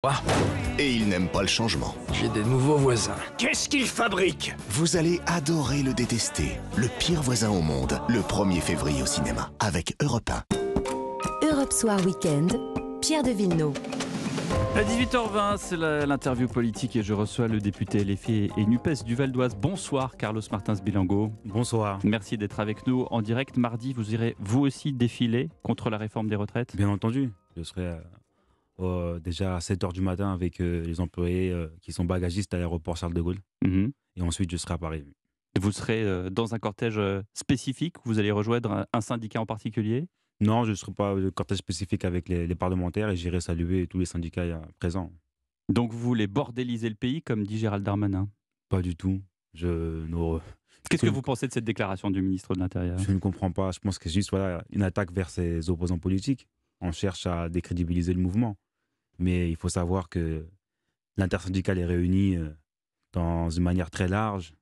Ah, Et il n'aime pas le changement. j'ai des nouveaux voisins. Qu'est-ce qu'il fabrique? Vous allez adorer le détester. Le pire voisin au monde, le 1er février au cinéma, avec Europe 1. Europe Soir Weekend, Pierre de Villeneuve. À 18h20, c'est l'interview politique et je reçois le député LFI et NUPES du Val d'Oise. Bonsoir Carlos Martins Bilango. Bonsoir. Merci d'être avec nous en direct. Mardi, vous irez vous aussi défiler contre la réforme des retraites? Bien entendu, je serai déjà à 7h du matin avec les employés qui sont bagagistes à l'aéroport Charles de Gaulle. Et ensuite, je serai à Paris. Vous serez dans un cortège spécifique? Vous allez rejoindre un syndicat en particulier? Non, je ne serai pas le cortège spécifique avec les parlementaires et j'irai saluer tous les syndicats présents. Donc vous voulez bordéliser le pays, comme dit Gérald Darmanin? Pas du tout. Qu'est-ce que vous pensez de cette déclaration du ministre de l'Intérieur? Je ne comprends pas. Je pense que c'est juste une attaque vers ses opposants politiques. On cherche à décrédibiliser le mouvement. Mais il faut savoir que l'intersyndicale est réunie dans une manière très large.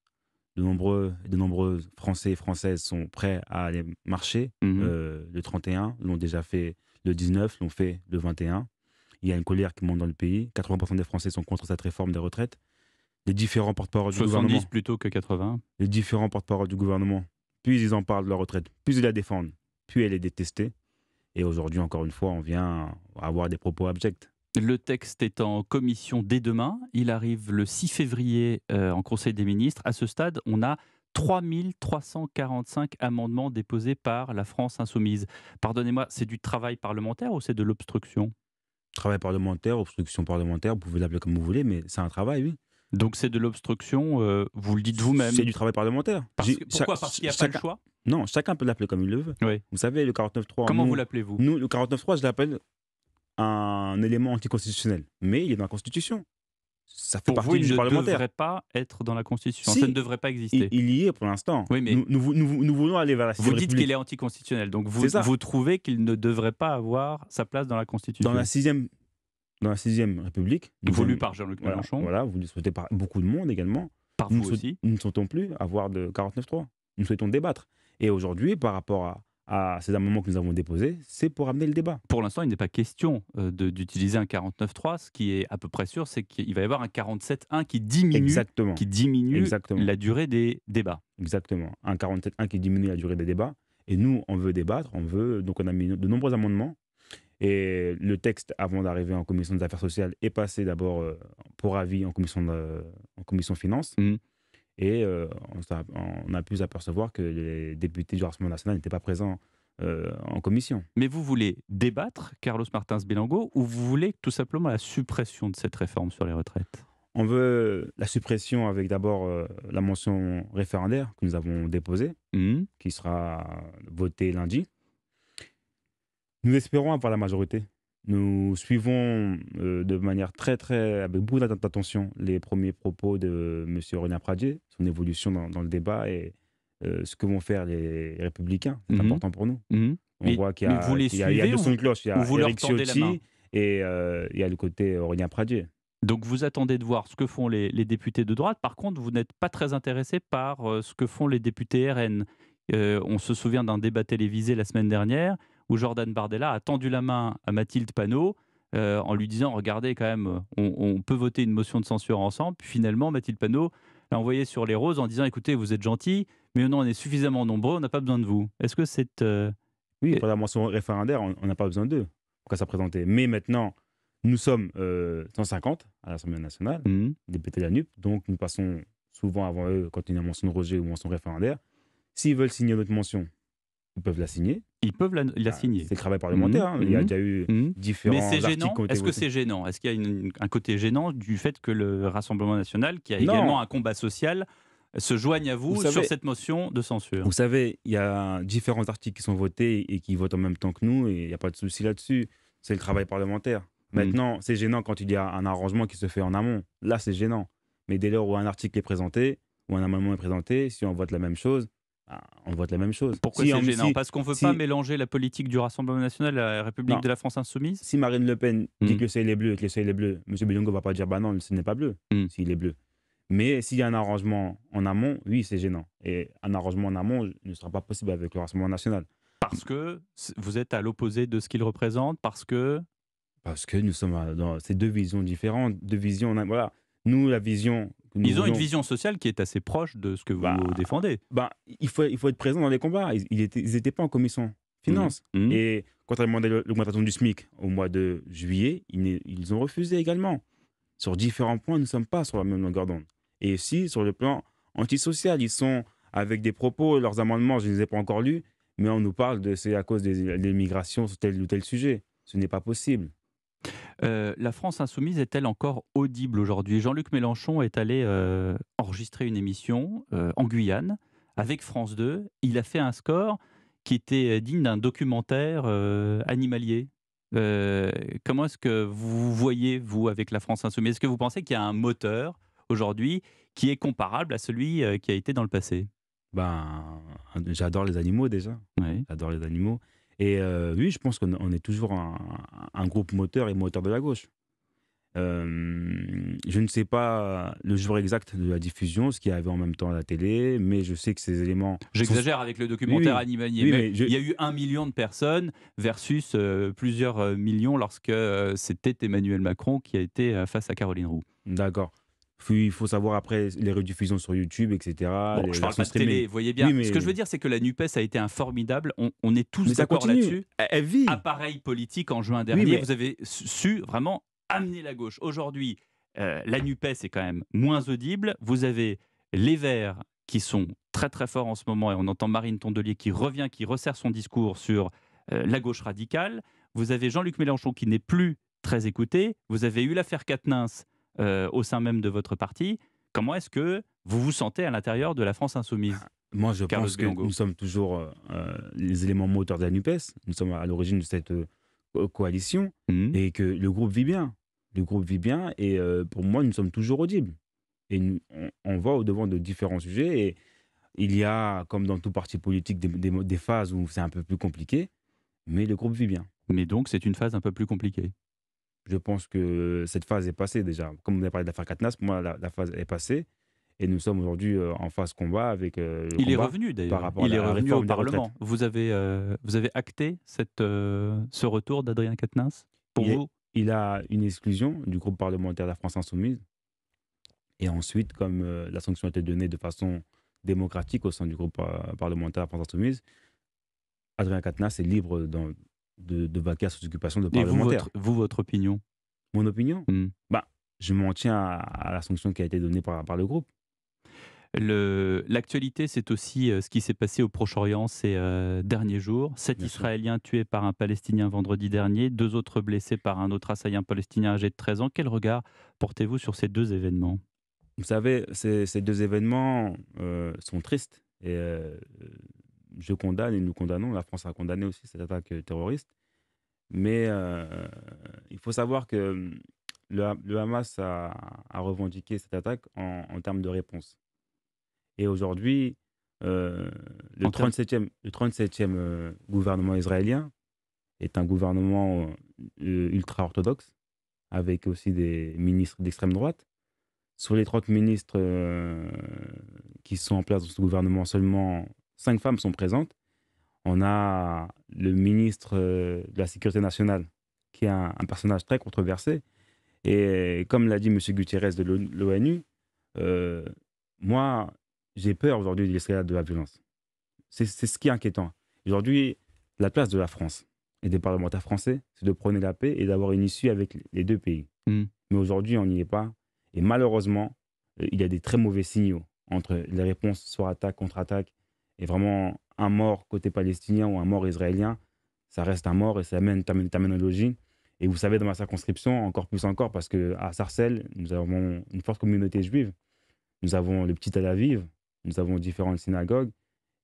De nombreux Français et Françaises sont prêts à aller marcher le 31, l'ont déjà fait le 19, l'ont fait le 21. Il y a une colère qui monte dans le pays. 80% des Français sont contre cette réforme des retraites. Les différents porte-parole du gouvernement... 70 plutôt que 80. Les différents porte-parole du gouvernement, plus ils en parlent de leur retraite, plus ils la défendent, plus elle est détestée. Et aujourd'hui, encore une fois, on vient avoir des propos abjects. Le texte est en commission dès demain. Il arrive le 6 février en Conseil des ministres. À ce stade, on a 3345 amendements déposés par la France insoumise. Pardonnez-moi, c'est du travail parlementaire ou c'est de l'obstruction? Travail parlementaire, obstruction parlementaire, vous pouvez l'appeler comme vous voulez, mais c'est un travail, oui. Donc c'est de l'obstruction, vous le dites vous-même. C'est du travail parlementaire. Pourquoi? Parce qu'il n'y a pas le choix? Non, chacun peut l'appeler comme il le veut. Oui. Vous savez, le 49.3... Comment vous l'appelez-vous? Nous, le 49.3, je l'appelle un élément anticonstitutionnel. Mais il est dans la Constitution. Ça fait Pour partie vous, il du ne parlementaire. devrait pas être dans la Constitution. Si, ça ne devrait pas exister. Il y est pour l'instant. Oui, mais nous voulons aller vers la vous sixième dites République. qu'il est anticonstitutionnel. Donc vous trouvez qu'il ne devrait pas avoir sa place dans la Constitution. Dans la sixième République. Voulue par Jean-Luc Mélenchon. Voilà, voulu souhaité par beaucoup de monde également. Par vous aussi. Nous ne souhaitons plus avoir de 49.3. Nous souhaitons débattre. Et aujourd'hui, par rapport à ces amendements que nous avons déposés, c'est pour amener le débat. Pour l'instant, il n'est pas question d'utiliser un 49.3. Ce qui est à peu près sûr, c'est qu'il va y avoir un 47.1 qui diminue la durée des débats. Exactement. Un 47.1 qui diminue la durée des débats. Et nous, on veut débattre. Donc on a mis de nombreux amendements. Et le texte, avant d'arriver en commission des affaires sociales, est passé d'abord pour avis en commission finances. Et on a pu s'apercevoir que les députés du Rassemblement national n'étaient pas présents en commission. Mais vous voulez débattre, Carlos Martins Bilango, ou vous voulez tout simplement la suppression de cette réforme sur les retraites? On veut la suppression avec d'abord la mention référendaire que nous avons déposée, qui sera votée lundi. Nous espérons avoir la majorité. Nous suivons de manière avec beaucoup d'attention les premiers propos de M. Aurélien Pradié, son évolution dans le débat et ce que vont faire les Républicains. C'est important pour nous. On voit qu'il y a deux sons de cloche. Il y a Éric Ciotti et il y a le côté Aurélien Pradié. Donc vous attendez de voir ce que font les députés de droite. Par contre, vous n'êtes pas très intéressé par ce que font les députés RN. On se souvient d'un débat télévisé la semaine dernière où Jordan Bardella a tendu la main à Mathilde Panot en lui disant « Regardez, quand même, on peut voter une motion de censure ensemble. » Puis finalement, Mathilde Panot l'a envoyé sur les roses en disant « Écoutez, vous êtes gentils, mais non, on est suffisamment nombreux, on n'a pas besoin de vous. » Est-ce que c'est... Oui, pour la mention référendaire, on n'a pas besoin d'eux pour qu'à ça présenter. Mais maintenant, nous sommes 150 à l'Assemblée nationale, députés de la NUP, donc nous passons souvent avant eux quand il y a une mention de rejet ou une mention référendaire. S'ils veulent signer notre mention, ils peuvent la signer. Ils peuvent la signer. C'est le travail parlementaire. Il y a déjà eu différents articles qui ont été Est-ce que c'est gênant? Est-ce qu'il y a un côté gênant du fait que le Rassemblement national, qui a également un combat social, se joigne à vous sur cette motion de censure? Vous savez, il y a différents articles qui sont votés et qui votent en même temps que nous, et il n'y a pas de souci là-dessus. C'est le travail parlementaire. Maintenant, c'est gênant quand il y a un arrangement qui se fait en amont. Là, c'est gênant. Mais dès lors où un article est présenté, ou un amendement est présenté, si on vote la même chose, on vote la même chose. Pourquoi c'est gênant? Parce qu'on ne veut pas mélanger la politique du Rassemblement national à la République de la France insoumise? Si Marine Le Pen dit que le ciel est bleu et que le ciel est bleu, M. Bilango ne va pas dire bah non, le ciel n'est pas bleu s'il est bleu. Mais s'il y a un arrangement en amont, oui, c'est gênant. Et un arrangement en amont ne sera pas possible avec le Rassemblement national. Parce que vous êtes à l'opposé de ce qu'il représente? Parce Parce que nous sommes dans ces deux visions différentes. Deux visions, voilà. Nous, la vision... Ils ont une vision sociale qui est assez proche de ce que vous défendez. Il faut être présent dans les combats. Ils étaient pas en commission finance. Et quand on a demandé l'augmentation du SMIC au mois de juillet, ils ont refusé également. Sur différents points, nous ne sommes pas sur la même longueur d'onde. Et aussi, sur le plan antisocial, ils sont avec des propos, leurs amendements, je ne les ai pas encore lus, mais on nous parle de c'est à cause des migrations sur tel ou tel sujet. Ce n'est pas possible. La France insoumise est-elle encore audible aujourd'hui? Jean-Luc Mélenchon est allé enregistrer une émission en Guyane avec France 2. Il a fait un score qui était digne d'un documentaire animalier. Comment est-ce que vous voyez, vous, avec la France insoumise? Est-ce que vous pensez qu'il y a un moteur aujourd'hui qui est comparable à celui qui a été dans le passé? J'adore les animaux déjà. Oui. J'adore les animaux. Et oui, je pense qu'on est toujours un groupe moteur et moteur de la gauche. Je ne sais pas le jour exact de la diffusion, ce qu'il y avait en même temps à la télé, mais je sais que ces éléments... J'exagère avec le documentaire animalier, mais il y a eu 1 million de personnes versus plusieurs millions lorsque c'était Emmanuel Macron qui a été face à Caroline Roux. D'accord. Puis il faut savoir après les rediffusions sur YouTube, etc. Bon, je parle pas de télé, vous voyez bien. Ce que je veux dire, c'est que la NUPES a été un formidable, on est tous d'accord là-dessus. Elle vit. Appareil politique en juin dernier, vous avez su vraiment amener la gauche. Aujourd'hui, la NUPES est quand même moins audible. Vous avez les Verts qui sont très très forts en ce moment, et on entend Marine Tondelier qui revient, qui resserre son discours sur la gauche radicale. Vous avez Jean-Luc Mélenchon qui n'est plus très écouté. Vous avez eu l'affaire Quatennens au sein même de votre parti. Comment est-ce que vous vous sentez à l'intérieur de la France insoumise? Moi, je pense que nous sommes toujours les éléments moteurs de la NUPES. Nous sommes à l'origine de cette coalition et que le groupe vit bien. Le groupe vit bien et pour moi, nous sommes toujours audibles. Et on va au-devant de différents sujets et il y a, comme dans tout parti politique, des phases où c'est un peu plus compliqué, mais le groupe vit bien. Mais donc, c'est une phase un peu plus compliquée. Je pense que cette phase est passée déjà. Comme on a parlé de l'affaire Quatennens, pour moi, la phase est passée. Et nous sommes aujourd'hui en phase combat avec il est revenu d'ailleurs. Il est revenu au Parlement. Vous avez acté ce retour d'Adrien Quatennens pour vous? Il a une exclusion du groupe parlementaire de la France insoumise. Et ensuite, comme la sanction a été donnée de façon démocratique au sein du groupe parlementaire de la France insoumise, Adrien Quatennens est libre de vaquer à ses occupations de parlementaire. Et vous, votre opinion? Mon opinion je m'en tiens à la sanction qui a été donnée par le groupe. L'actualité, c'est aussi ce qui s'est passé au Proche-Orient ces derniers jours. 7 Israéliens tués par un Palestinien vendredi dernier, 2 autres blessés par un autre assaillant palestinien âgé de 13 ans. Quel regard portez-vous sur ces 2 événements? Vous savez, ces 2 événements sont tristes. Et je condamne et nous condamnons. La France a condamné aussi cette attaque terroriste. Mais il faut savoir que le Hamas a revendiqué cette attaque en termes de réponse. Et aujourd'hui, le 37e gouvernement israélien est un gouvernement ultra-orthodoxe, avec aussi des ministres d'extrême droite. Sur les 30 ministres qui sont en place dans ce gouvernement, seulement 5 femmes sont présentes. On a le ministre de la Sécurité nationale, qui est un personnage très controversé. Et comme l'a dit M. Guterres de l'ONU, moi, j'ai peur aujourd'hui de l'escalade de la violence. C'est ce qui est inquiétant. Aujourd'hui, la place de la France et des parlementaires français, c'est de prôner la paix et d'avoir une issue avec les 2 pays. Mais aujourd'hui, on n'y est pas. Et malheureusement, il y a des très mauvais signaux entre les réponses soit attaque, contre-attaque, et vraiment un mort côté palestinien ou un mort israélien, ça reste un mort et ça amène un logis. Et vous savez, dans ma circonscription, encore plus encore, parce qu'à Sarcelles, nous avons une forte communauté juive. Nous avons le petit Tel Aviv, nous avons différentes synagogues.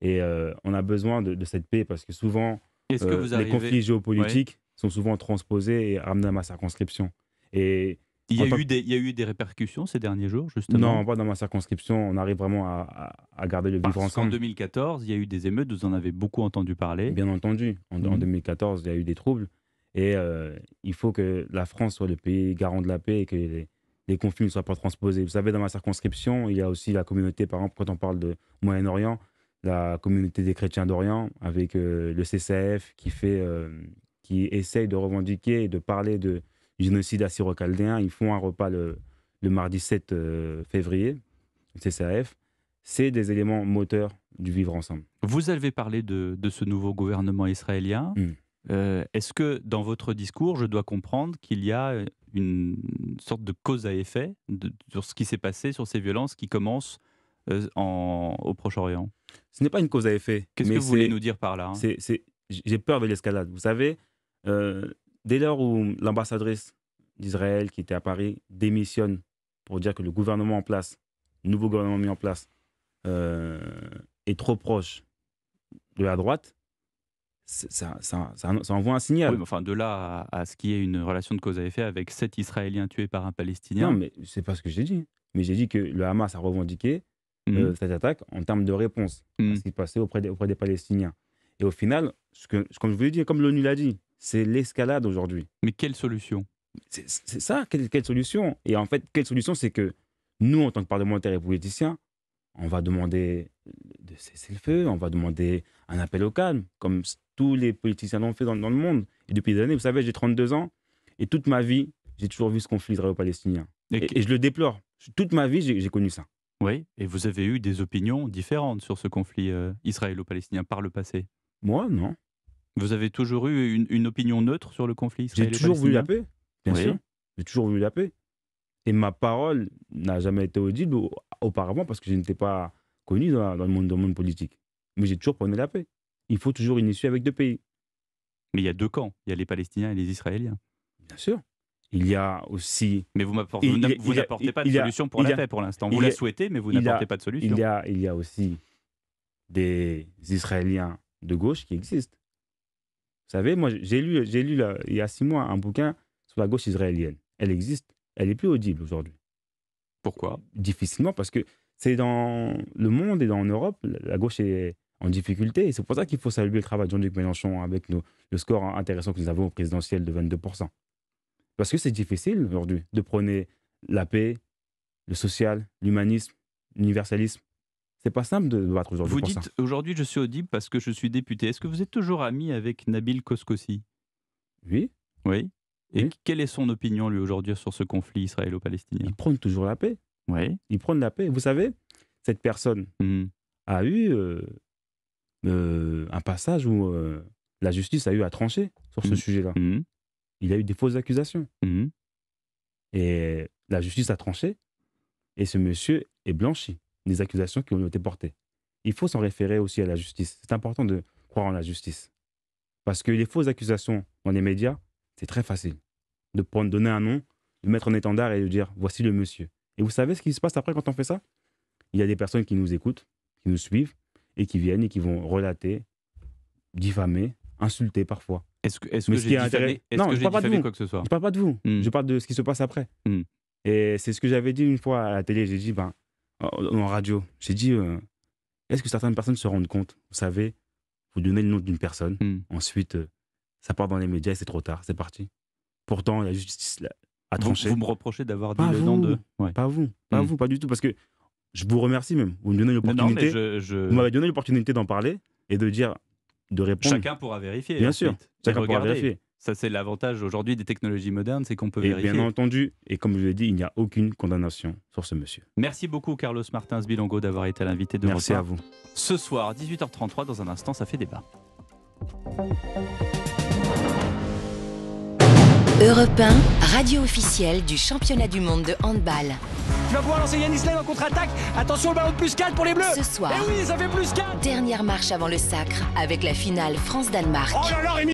Et on a besoin de cette paix parce que souvent, les conflits géopolitiques sont souvent transposés et ramenés à ma circonscription. Et il y a eu des répercussions ces derniers jours, justement? Non, pas dans ma circonscription. On arrive vraiment à garder le vivre ensemble. En 2014, il y a eu des émeutes, vous en avez beaucoup entendu parler. Bien entendu. En 2014, il y a eu des troubles. Et il faut que la France soit le pays garant de la paix et que les conflits ne soient pas transposés. Vous savez, dans ma circonscription, il y a aussi la communauté, par exemple, quand on parle de Moyen-Orient, la communauté des chrétiens d'Orient, avec le CCAF qui essaye de revendiquer et de parler de du génocide assyro-chaldéen. Ils font un repas le mardi 7 février, CCAF. C'est des éléments moteurs du vivre ensemble. Vous avez parlé de ce nouveau gouvernement israélien. Est-ce que dans votre discours, je dois comprendre qu'il y a une sorte de cause à effet sur ce qui s'est passé, sur ces violences qui commencent au Proche-Orient? Ce n'est pas une cause à effet. Qu'est-ce que vous voulez nous dire par là, hein? J'ai peur de l'escalade. Vous savez, dès lors où l'ambassadrice d'Israël qui était à Paris démissionne pour dire que le gouvernement en place, le nouveau gouvernement mis en place, est trop proche de la droite, ça envoie un signal. Oui, mais enfin, de là à ce qu'il y ait une relation de cause à effet avec 7 Israéliens tués par un Palestinien. Non, mais c'est pas ce que j'ai dit. Mais j'ai dit que le Hamas a revendiqué cette attaque en termes de réponse à ce qui se passait auprès des Palestiniens. Et au final, comme je vous l'ai dit, comme l'ONU l'a dit, c'est l'escalade aujourd'hui. Mais quelle solution? C'est ça, quelle solution? Et en fait, quelle solution? C'est que nous, en tant que parlementaires et politiciens, on va demander de cesser le feu, on va demander un appel au calme, comme tous les politiciens l'ont fait dans le monde. Et depuis des années, vous savez, j'ai 32 ans, et toute ma vie, j'ai toujours vu ce conflit israélo-palestinien. Et je le déplore. Toute ma vie, j'ai connu ça. Oui, et vous avez eu des opinions différentes sur ce conflit israélo-palestinien par le passé? Moi, non. Vous avez toujours eu une opinion neutre sur le conflit israélo-palestinien? J'ai toujours voulu la paix, bien sûr. J'ai toujours voulu la paix. Et ma parole n'a jamais été audible auparavant parce que je n'étais pas connu dans le monde politique. Mais j'ai toujours prôné la paix. Il faut toujours une issue avec deux pays. Mais il y a deux camps. Il y a les Palestiniens et les Israéliens. Bien sûr. Il y a aussi... Mais vous n'apportez pas de solution pour la paix pour l'instant. Vous la souhaitez, mais vous n'apportez pas de solution. Il y a aussi des Israéliens de gauche qui existent. Vous savez, moi, j'ai lu il y a 6 mois un bouquin sur la gauche israélienne. Elle existe. Elle n'est plus audible aujourd'hui. Pourquoi? Difficilement, parce que c'est dans le monde et dans l'Europe, la gauche est en difficulté. Et c'est pour ça qu'il faut saluer le travail de Jean-Luc Mélenchon avec le score intéressant que nous avons au présidentiel de 22%. Parce que c'est difficile aujourd'hui de prôner la paix, le social, l'humanisme, l'universalisme. C'est pas simple de battre aujourd'hui. Vous dites aujourd'hui je suis audible parce que je suis député. Est-ce que vous êtes toujours ami avec Nabil Koskossi? Oui. Oui. Et quelle est son opinion, lui, aujourd'hui, sur ce conflit israélo-palestinien? Il prône toujours la paix. Oui. Il prône la paix. Vous savez, cette personne a eu un passage où la justice a eu à trancher sur ce sujet-là. Il a eu des fausses accusations. Et la justice a tranché. Et ce monsieur est blanchi des accusations qui ont été portées. Il faut s'en référer aussi à la justice. C'est important de croire en la justice. Parce que les fausses accusations dans les médias, c'est très facile de donner un nom, de mettre un étendard et de dire « voici le monsieur ». Et vous savez ce qui se passe après quand on fait ça? Il y a des personnes qui nous écoutent, qui nous suivent et qui viennent et qui vont relater, diffamer, insulter parfois. Est-ce que j'ai diffamé quoi que ce soit? Je ne parle pas de vous, je parle de ce qui se passe après. Et c'est ce que j'avais dit une fois à la télé, j'ai dit, en radio, j'ai dit, est-ce que certaines personnes se rendent compte? Vous savez, vous donnez le nom d'une personne, ensuite, ça part dans les médias et c'est trop tard, c'est parti. Pourtant, la justice a tranché. Vous me reprochez d'avoir dit le nom de... Ouais. Pas vous, pas du tout, parce que je vous remercie même. Vous me donnez l'opportunité. Vous m'avez donné l'opportunité d'en parler et de dire, de répondre. Chacun pourra vérifier. Bien sûr, chacun pourra vérifier. Ça, c'est l'avantage aujourd'hui des technologies modernes, c'est qu'on peut vérifier. Bien entendu, et comme je l'ai dit, il n'y a aucune condamnation sur ce monsieur. Merci beaucoup, Carlos Martins Bilongo, d'avoir été l'invité de Merci à vous. Ce soir, 18h33, dans un instant, ça fait débat. Europe 1, radio officielle du championnat du monde de handball. Tu vas pouvoir lancer Yannis Lem en contre-attaque. Attention, le ballon de +4 pour les Bleus. Ce soir, oui, ça fait +4. Dernière marche avant le sacre avec la finale France-Danemark. Oh là là, Rémi